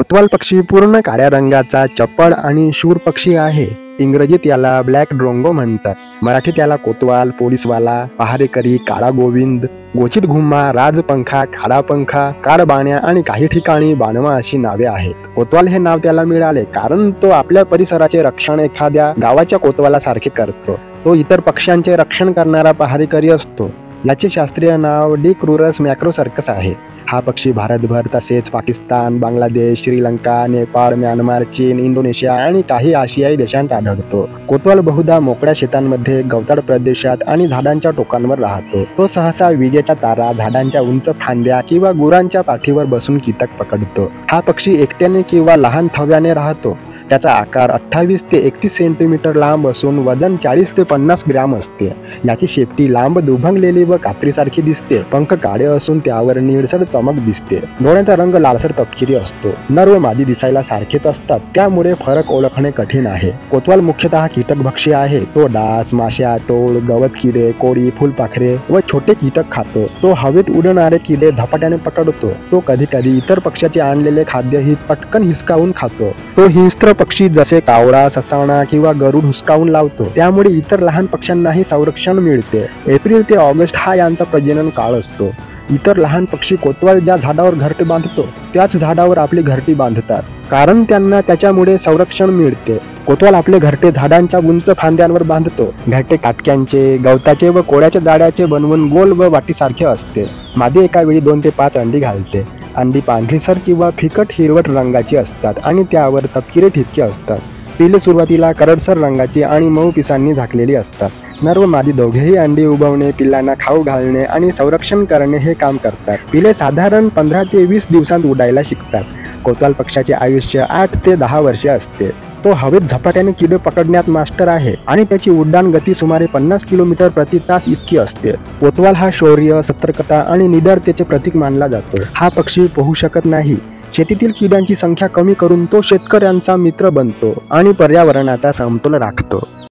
कोतवाल पक्षी पूर्ण काळ्या रंगाचा चपळ आणि शूर पक्षी आहे। इंग्रजीत याला ब्लॅक ड्रोंगो म्हणतात। मराठीत याला कोतवाल, पोलिसवाला, पहारेकरी, काळा गोविंद, गोचित घुमा, राजपंखा, काळापंखा, काळबाण्या आणि काही ठिकाणी बाणवा अशी नावे आहेत। कोतवाल हे नाव त्याला मिळाले कारण तो आपल्या परिसराचे रक्षण एखाद्या गावाच्या कोतवालासारखे करतो। तो इतर पक्ष्यांचे रक्षण करणारा पहारेकरी असतो। याचे शास्त्रीय नाव डिक्रुरस मॅक्रोसर्कस आहे। हा पक्षी भारतभर तसेच पाकिस्तान, बांगलादेश, श्रीलंका, नेपाळ, म्यानमार, चीन, इंडोनेशिया आणि काही आशियाई देशांत आढळतो। कोतवाल बहुधा मोकळ्या शेतांमध्ये, गवताळ प्रदेशात आणि झाडांच्या टोकांवर राहतो। तो सहसा विजेच्या तारा, झाडांच्या उंच फांद्या किंवा गुरांच्या पाठीवर बसून कीटक पकडतो। हा पक्षी एकट्याने किंवा लहान थव्याने राहतो। त्याचा आकार 28 ते 31 सेंटीमीटर लांब असून वजन 40 ते 50 ग्रॅम असते। याची शेपटी लांब दुभंगलेली व कात्रीसारखी दिसते। पंख काळे असून त्यावर निळसर चमक दिसते। डोळ्यांचा रंग लालसर तपकिरी असतो। नर व मादी दिसायला सारखेच असतात, त्यामुळे फरक ओळखणे कठीण आहे। कोतवाल मुख्यतः कीटकभक्षी आहे। तो डास, माश्या, टोळ, गवत किडे, कोळी, फुलपाखरे व छोटे कीटक खातो। तो हवेत उडणारे किडे झपाट्याने पकडतो। तो कधी कधी इतर पक्ष्याचे आणलेले खाद्यही पटकन हिसकावून खातो। तो हिंस्त्र पक्षी जसे कावळा, ससाणा किंवा गरुड हुसकावून लावतो, त्यामुळे इतर लहान पक्ष्यांनाही संरक्षण मिळते। एप्रिल ते ऑगस्ट हा यांचा प्रजनन काळ असतो। इतर लहान पक्षी कोतवाल ज्या झाडावर घरटे बांधतो त्याच झाडावर आपली घरटी बांधतात, कारण त्यांना त्याच्यामुळे संरक्षण मिळते। कोतवाल आपले घरटे झाडांच्या उंच फांद्यांवर बांधतो। घरटे काटक्यांचे, गवताचे व कोळ्याच्या जाळ्याचे बनवून गोल व वाटीसारखे असते। मादी एका वेळी 2 ते 5 अंडी घालते। अंडी पांढरीसर किंवा फिकट हिरवट रंगाची असतात आणि त्यावर तपकिरे ठिपके असतात। पिले सुरुवातीला करडसर रंगाची आणि मऊ पिसांनी झाकलेली असतात। नर व मादी दोघेही अंडी उबवणे, पिल्लांना खाऊ घालणे आणि संरक्षण करणे हे काम करतात। पिले साधारण 15 ते 20 दिवसांत उडायला शिकतात। कोतवाल पक्षाचे आयुष्य 8 ते 10 वर्षे असते। तो हवेत झपाट्याने किडे पकडण्यात मास्टर आहे आणि त्याची उड्डाण गती सुमारे 50 किलोमीटर प्रति तास इतकी असते। कोतवाल हा शौर्य, सतर्कता आणि निडरतेचे प्रतीक मानला जातो। हा पक्षी पोहू शकत नाही। शेतीतील किड्यांची संख्या कमी करून तो शेतकऱ्यांचा मित्र बनतो आणि पर्यावरणाचा समतोल राखतो।